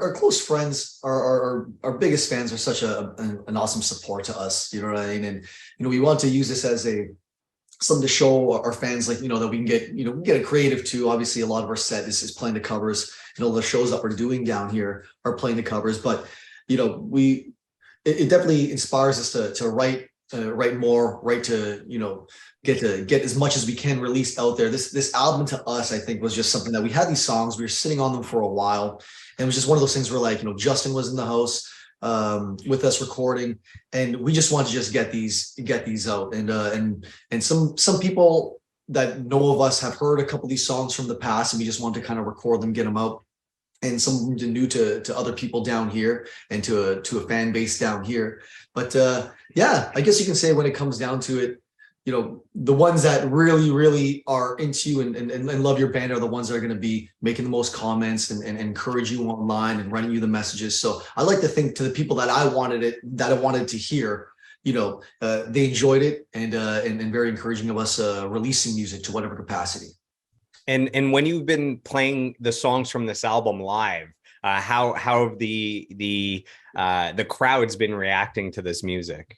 our close friends, our biggest fans are such an awesome support to us. You know what I mean? And we want to use this as a something to show our fans, like that we can get we can get a creative too. Obviously, a lot of our set is playing the covers. The shows that we're doing down here are playing the covers, but we it definitely inspires us to write more, write to get as much as we can released out there. This album to us, I think, was just something that we had these songs, we were sitting on them for a while, and it was just one of those things where, like, Justin was in the house with us recording, and we just want to just get these out, and some people that know of us have heard a couple of these songs from the past, and we just want to kind of record them, get them out, and some new to other people down here, and to a fan base down here. But yeah, I guess you can say, when it comes down to it, the ones that really, really are into you and love your band are the ones that are going to be making the most comments and encourage you online and writing you the messages. So I like to think, to the people that I wanted to hear, they enjoyed it, and very encouraging of us releasing music to whatever capacity. And when you've been playing the songs from this album live, how have the crowd's been reacting to this music?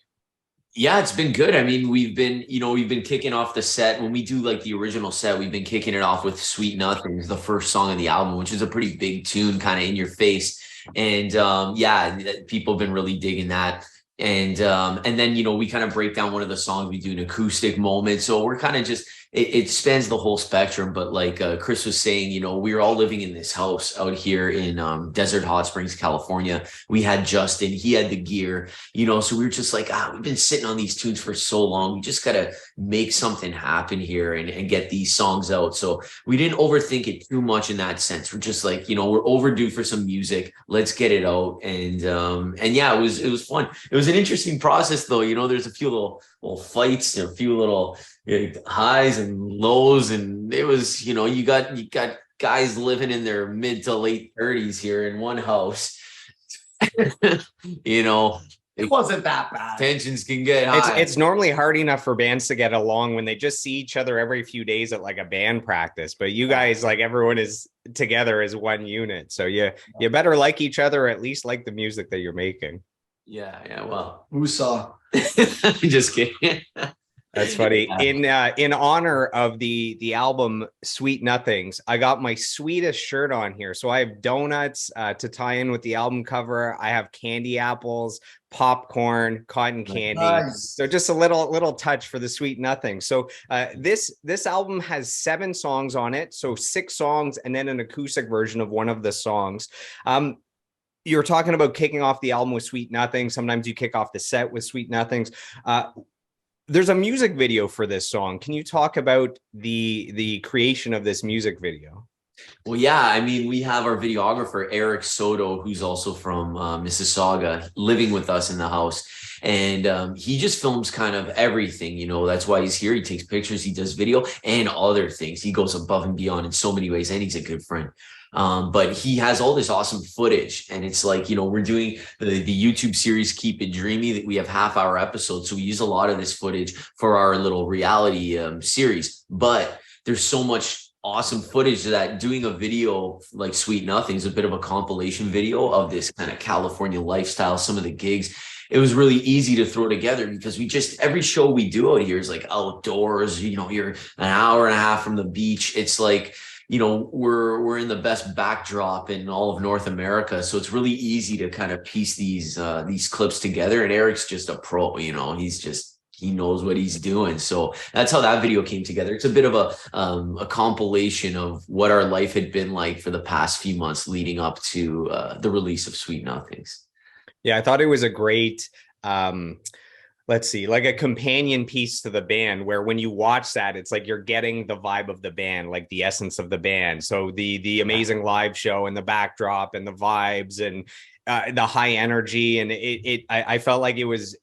Yeah, it's been good. I mean, we've been kicking off the set. When we do like the original set, we've been kicking it off with Sweet Nothings, the first song of the album, which is a pretty big tune, kind of in your face. And yeah, people have been really digging that. And then, we kind of break down one of the songs, we do an acoustic moment. So we're kind of just, it spans the whole spectrum. But like Chris was saying, we were all living in this house out here in Desert Hot Springs, California. We had Justin, he had the gear, so we were just like, we've been sitting on these tunes for so long. We just got to make something happen here and get these songs out. So we didn't overthink it too much in that sense. We're just like, we're overdue for some music. Let's get it out. And yeah, it was fun. It was an interesting process though. There's a few little fights, a few little highs and lows, and it was, you got guys living in their mid to late 30s here in one house. It wasn't that bad. Tensions can get high. It's normally hard enough for bands to get along when they just see each other every few days at like a band practice, but you guys, like, everyone is together as one unit, so you better like each other, or at least like the music that you're making. Yeah, well, who saw? Just kidding. That's funny. In honor of the album Sweet Nothings, I got my sweetest shirt on here. So I have donuts to tie in with the album cover. I have candy apples, popcorn, cotton candy. Nice. So just a little touch for the Sweet Nothing. So this album has 7 songs on it. So 6 songs and then an acoustic version of one of the songs. You're talking about kicking off the album with Sweet Nothings. Sometimes you kick off the set with Sweet Nothings. There's a music video for this song. Can you talk about the creation of this music video? Well, yeah, I mean, we have our videographer, Eric Soto, who's also from Mississauga, living with us in the house. And he just films kind of everything, that's why he's here. He takes pictures, he does video and other things. He goes above and beyond in so many ways, and he's a good friend. But he has all this awesome footage, and it's like, we're doing the YouTube series Keep It Dreamy, that we have half-hour episodes, so we use a lot of this footage for our little reality series. But there's so much awesome footage that doing a video like Sweet Nothing is a bit of a compilation video of this kind of California lifestyle, some of the gigs. It was really easy to throw together because every show we do out here is like outdoors, you're an hour and a half from the beach. It's like, we're in the best backdrop in all of North America. So it's really easy to kind of piece these clips together. And Eric's just a pro, he knows what he's doing. So that's how that video came together. It's a bit of a compilation of what our life had been like for the past few months leading up to the release of Sweet Nothings. Yeah, I thought it was a great, let's see, like a companion piece to the band, where when you watch that, it's like you're getting the vibe of the band, like the essence of the band. So the amazing live show and the backdrop and the vibes and the high energy. And I felt like it was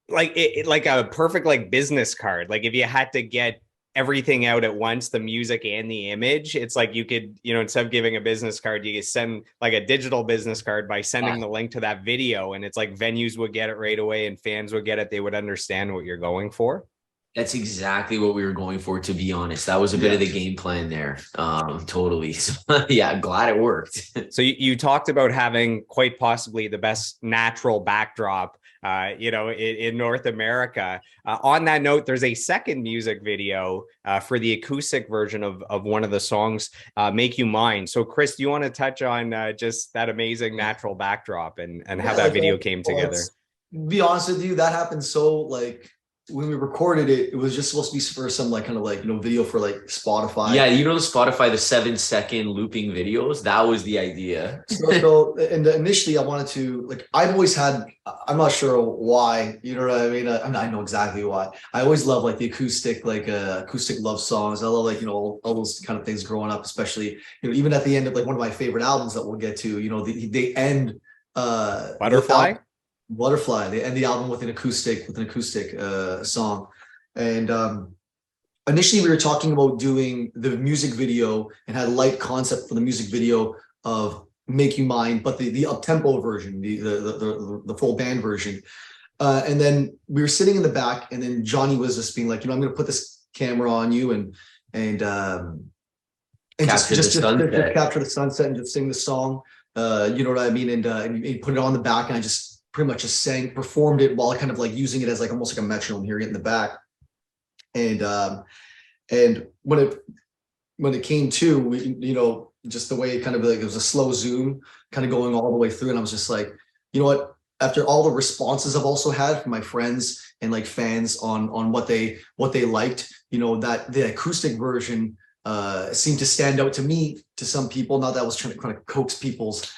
like a perfect like business card. Like if you had to get everything out at once, the music and the image, it's like you could, instead of giving a business card, you could send like a digital business card by sending the link to that video. And it's like venues would get it right away and fans would get it. They would understand what you're going for. That's exactly what we were going for, to be honest. That was a bit of the game plan there. Totally. So, yeah, glad it worked. So you talked about having quite possibly the best natural backdrop, in North America. On that note, there's a second music video for the acoustic version of one of the songs, "Make You Mine." So, Chris, do you want to touch on just that amazing natural backdrop and how that video came together? Be honest with you, that happened so like when we recorded it, it was just supposed to be for some like kind of like video for like Spotify. Yeah, the Spotify, the 7-second looping videos. That was the idea. And initially, I wanted to like I've always had. I'm not sure why. You know what I mean? I know exactly why. I always love like the acoustic, like acoustic love songs. I love like all those kind of things growing up, especially even at the end of like one of my favorite albums that we'll get to. They end Butterfly. Butterfly. They end the album with an acoustic song, and initially we were talking about doing the music video and had a light concept for the music video of "Make You Mine," but the up tempo version, the full band version, and then we were sitting in the back, and then Johnny was just being like, I'm going to put this camera on you and just capture the sunset and just sing the song. You know what I mean? And he put it on the back, and I just pretty much just performed it while kind of like using it as like almost like a metronome, hearing it in the back. And when it came to, just the way it kind of like, it was a slow zoom kind of going all the way through. And I was just like, you know what, after all the responses I've also had from my friends and like fans on what they liked, that the acoustic version seemed to stand out to me, to some people. Not that I was trying to kind of coax people's,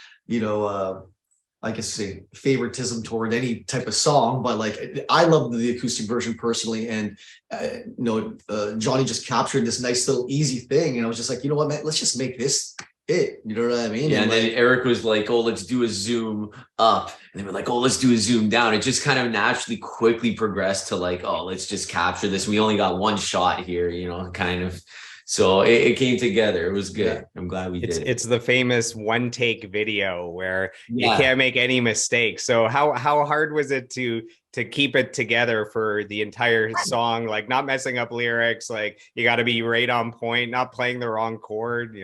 I guess say favoritism toward any type of song, but like I love the acoustic version personally, and Johnny just captured this nice little easy thing, and I was just like, you know what, man, let's just make this it. You know what I mean? Yeah, and then Eric was like, "Oh, let's do a zoom up," and they were like, "Oh, let's do a zoom down." It just kind of naturally, quickly progressed to like, "Oh, let's just capture this. We only got one shot here," kind of. So it came together. It was good. Yeah. I'm glad we did it. It's the famous one take video where you can't make any mistakes. So how hard was it to keep it together for the entire song? Like not messing up lyrics, like you got to be right on point, not playing the wrong chord,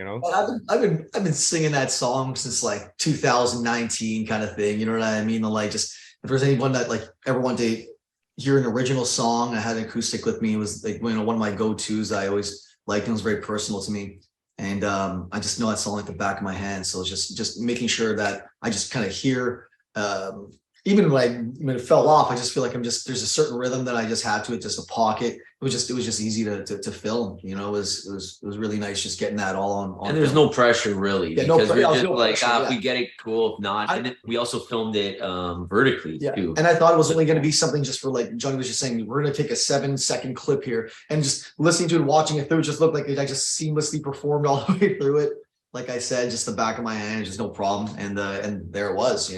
I've been singing that song since like 2019 kind of thing. You know what I mean? Like just if there's anyone that like ever wanted to hear an original song, I had an acoustic with me. It was like one of my go-tos. I always it was very personal to me, and I just know that song like the back of my hand. So it's just making sure that I just kind of hear, even when it fell off, I just feel like there's a certain rhythm that I just had to it, just a pocket. It was just easy to film. It was really nice just getting that all on. And there's no pressure really, because we're just like, if we get it, cool. If not, and then we also filmed it vertically too. And I thought it was only going to be something just for like Johnny was just saying, we're going to take a 7-second clip here, and just listening to it, watching it through, just looked like I just seamlessly performed all the way through it. Like I said, just the back of my hand, just no problem, and there it was,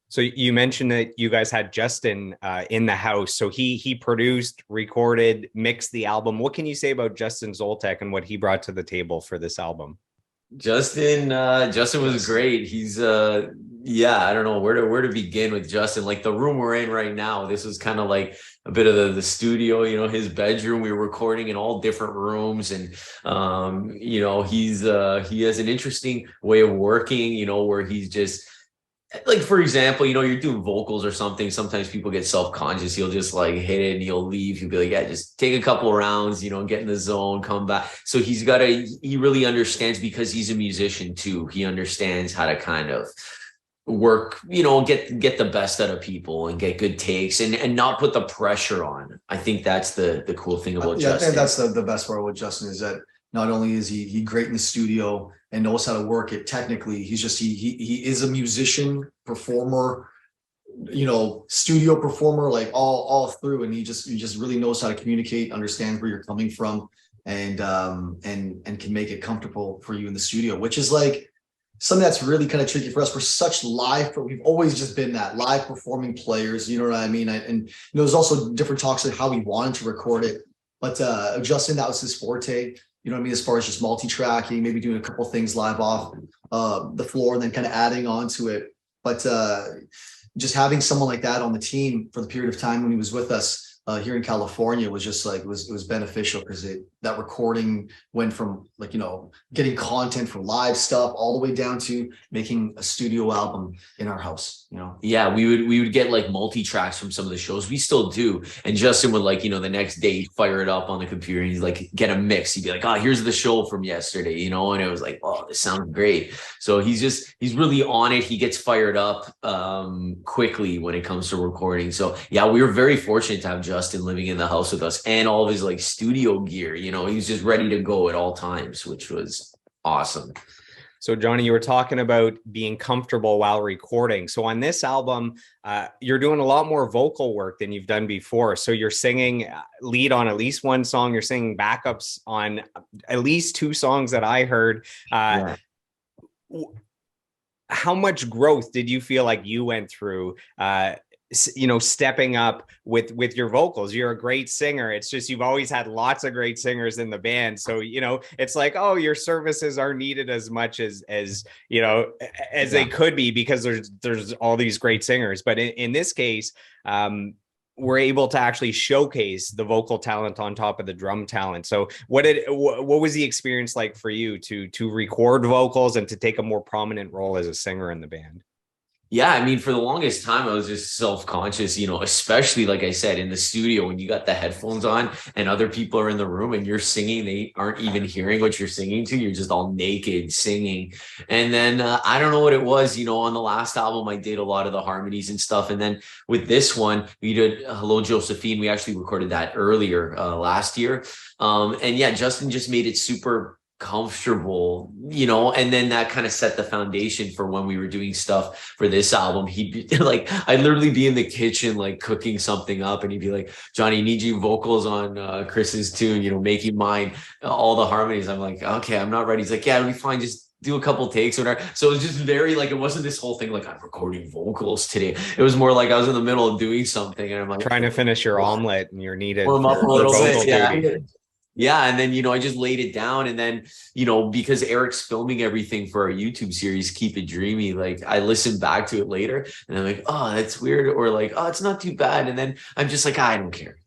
So you mentioned that you guys had Justin in the house. So he produced, recorded, mixed the album. What can you say about Justin Zoltek and what he brought to the table for this album? Justin was great. He's I don't know where to begin with Justin. Like the room we're in right now, this was kind of like a bit of the studio, his bedroom. We were recording in all different rooms, and he has an interesting way of working, where he's just like, for example, you're doing vocals or something. Sometimes people get self-conscious. He'll just like hit it and he'll leave. He'll be like, yeah, just take a couple of rounds, get in the zone, come back. So he really understands, because he's a musician too. He understands how to kind of work, get the best out of people and get good takes and not put the pressure on. I think that's the cool thing about Justin. I think that's the best part with Justin, is that not only is he great in the studio and knows how to work it technically, he is a musician, performer, studio performer, like all through, and he just really knows how to communicate, understands where you're coming from, and can make it comfortable for you in the studio, which is like something that's really kind of tricky for us. We're such we've always just been that live performing players, you know what I mean? And there's also different talks of how we wanted to record it, but Justin, that was his forte. You know what I mean? As far as just multi-tracking, maybe doing a couple things live off the floor and then kind of adding on to it. But just having someone like that on the team for the period of time when he was with us, here in California was just like, it was beneficial because that recording went from like, getting content for live stuff all the way down to making a studio album in our house, Yeah, we would get like multi-tracks from some of the shows. We still do. And Justin would like, the next day he'd fire it up on the computer and he'd like get a mix. He'd be like, oh, here's the show from yesterday, and it was like, oh, this sounds great. So he's really on it. He gets fired up quickly when it comes to recording. So yeah, we were very fortunate to have Justin living in the house with us and all of his like studio gear, he was just ready to go at all times, which was awesome. So Johnny, you were talking about being comfortable while recording. So on this album, you're doing a lot more vocal work than you've done before. So you're singing lead on at least one song. You're singing backups on at least 2 songs that I heard. Yeah. How much growth did you feel like you went through, stepping up with your vocals? You're a great singer. It's just, you've always had lots of great singers in the band. So, it's like, oh, your services are needed as much as they could be, because there's all these great singers. But in this case, we're able to actually showcase the vocal talent on top of the drum talent. So what was the experience like for you to record vocals and to take a more prominent role as a singer in the band? Yeah, I mean, for the longest time, I was just self-conscious, especially like I said, in the studio when you got the headphones on and other people are in the room and you're singing, they aren't even hearing what you're singing to. You're just all naked singing. And then I don't know what it was, on the last album, I did a lot of the harmonies and stuff. And then with this one, we did Hello, Josephine. We actually recorded that earlier last year. And yeah, Justin just made it super comfortable, and then that kind of set the foundation for when we were doing stuff for this album. He'd be like, I'd literally be in the kitchen like cooking something up and he'd be like, Johnny, need you vocals on Chris's tune, making mine all the harmonies. I'm like, okay, I'm not ready. He's like, yeah, it'll be fine, just do a couple takes or whatever. So it was just very like, it wasn't this whole thing like I'm recording vocals today. It was more like I was in the middle of doing something and I'm like trying to finish your omelet and you're needed warm up a little bit. Yeah. Yeah. And then, I just laid it down. And then, because Eric's filming everything for our YouTube series, Keep It Dreamy, like I listened back to it later and I'm like, oh, that's weird. Or like, oh, it's not too bad. And then I'm just like, I don't care.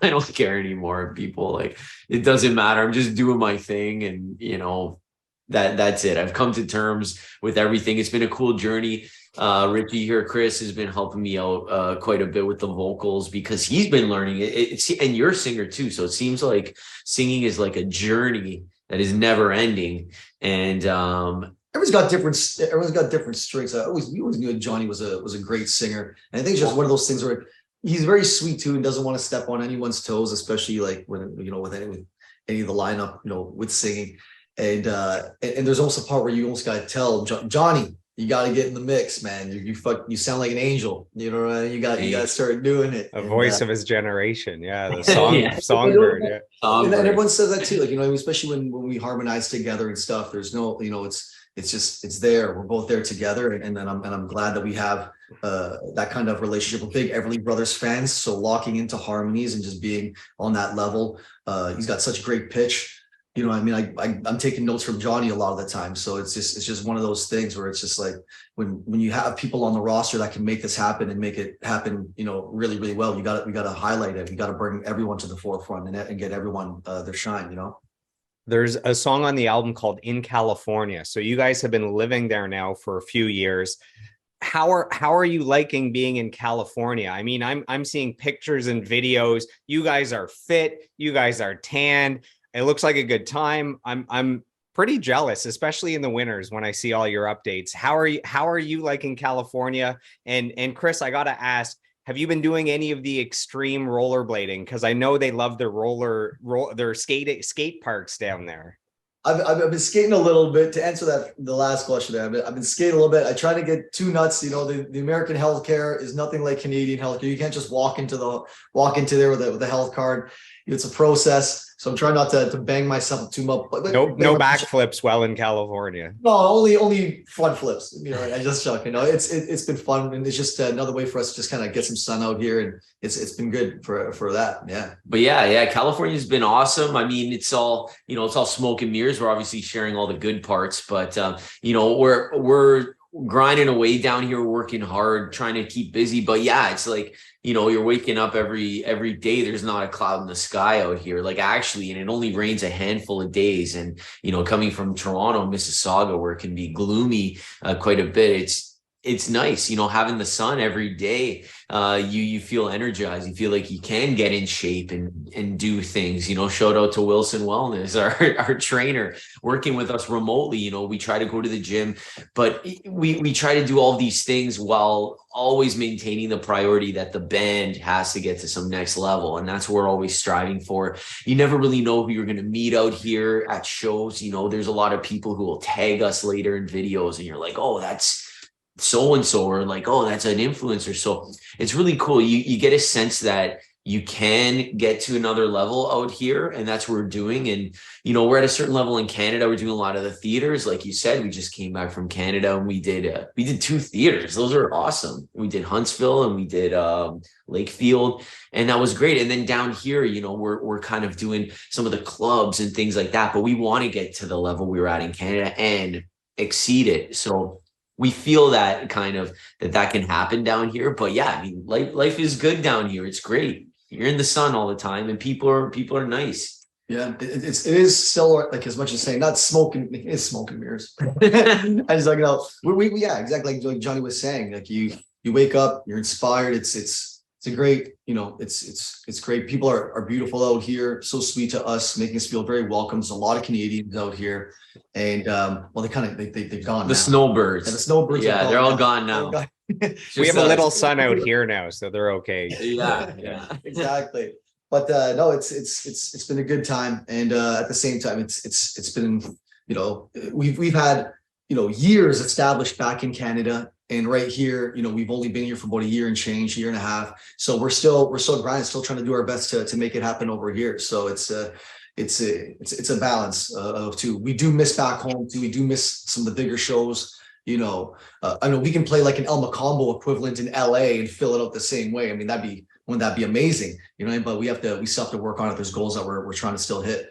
I don't care anymore. People, like, it doesn't matter. I'm just doing my thing. And, that's it. I've come to terms with everything. It's been a cool journey. Richie here, Chris, has been helping me out quite a bit with the vocals because he's been learning it. And you're a singer too, so it seems like singing is like a journey that is never ending. And everyone's got different strengths. We always knew Johnny was a great singer, and I think it's just one of those things where he's very sweet too and doesn't want to step on anyone's toes, especially like when with any of the lineup, with singing. And there's almost a part where you almost got to tell Johnny, you got to get in the mix, man. You sound like an angel. You know what I mean? You got to start doing it. A voice of his generation. Yeah. The songbird. Yeah. And everyone says that too. Like, especially when we harmonize together and stuff, there's no, it's there. We're both there together. And then I'm glad that we have that kind of relationship. We're big Everly Brothers fans. So locking into harmonies and just being on that level. He's got such great pitch. I'm taking notes from Johnny a lot of the time. So it's just one of those things where it's just like when you have people on the roster that can make this happen and make it happen, really, really well, we got to highlight it. We got to bring everyone to the forefront and get everyone their shine, There's a song on the album called In California. So you guys have been living there now for a few years. How are you liking being in California? I mean, I'm seeing pictures and videos. You guys are fit. You guys are tanned. It looks like a good time. I'm pretty jealous, especially in the winters when I see all your updates. How are you liking California? And Chris, I gotta ask, have you been doing any of the extreme rollerblading? Because I know they love their skate parks down there. I've been skating a little bit. To answer the last question there, I've been skating a little bit. I try to get too nuts. The American healthcare is nothing like Canadian healthcare. You can't just walk into there with a health card. It's a process. So I'm trying not to bang myself too much. No backflips while in California. No, only front flips. I just joke. It's been fun, and it's just another way for us to just kind of get some sun out here, and it's been good for that. Yeah. But yeah, California's been awesome. I mean, it's all it's all smoke and mirrors. We're obviously sharing all the good parts, but we're grinding away down here, working hard, trying to keep busy. But yeah, it's like, you're waking up every day. There's not a cloud in the sky out here. Like actually, and it only rains a handful of days. And, coming from Toronto, Mississauga, where it can be gloomy quite a bit, it's nice, having the sun every day. You feel energized. You feel like you can get in shape and do things. Shout out to Wilson Wellness, our trainer, working with us remotely. We try to go to the gym, but we try to do all these things while always maintaining the priority that the band has to get to some next level. And that's what we're always striving for. You never really know who you're going to meet out here at shows. There's a lot of people who will tag us later in videos and you're like, oh, that's so-and-so, or like, oh, that's an influencer. So it's really cool. You get a sense that you can get to another level out here, and that's what we're doing. And we're at a certain level in Canada. We're doing a lot of the theaters, like you said. We just came back from Canada and we did 2 theaters. Those are awesome. We did Huntsville and we did Lakefield, and that was great. And then down here, we're kind of doing some of the clubs and things like that, but we want to get to the level we were at in Canada and exceed it. So we feel that kind of that can happen down here. But yeah, I mean, life is good down here. It's great. You're in the sun all the time, and people are nice. Yeah, it is still like, as much as saying not smoking, it is smoke and mirrors. I just like, we yeah, exactly like Johnny was saying. Like you wake up, you're inspired. It's a great, it's great. People are beautiful out here, so sweet to us, making us feel very welcome. There's a lot of Canadians out here, and well, they've gone. The now. snowbirds. And the snowbirds. Yeah, they're all gone now. We have a little sun out here now, so they're okay. Yeah. Exactly. But no, it's been a good time, and at the same time, it's been, we've had years established back in Canada. And right here, we've only been here for about a year and change, year and a half. So we're still grinding, still trying to do our best to make it happen over here. So it's a balance of two. We do miss back home too. We do miss some of the bigger shows. I know we can play like an El Macombo equivalent in LA and fill it out the same way. I mean, wouldn't that be amazing? But we still have to work on it. There's goals that we're trying to still hit.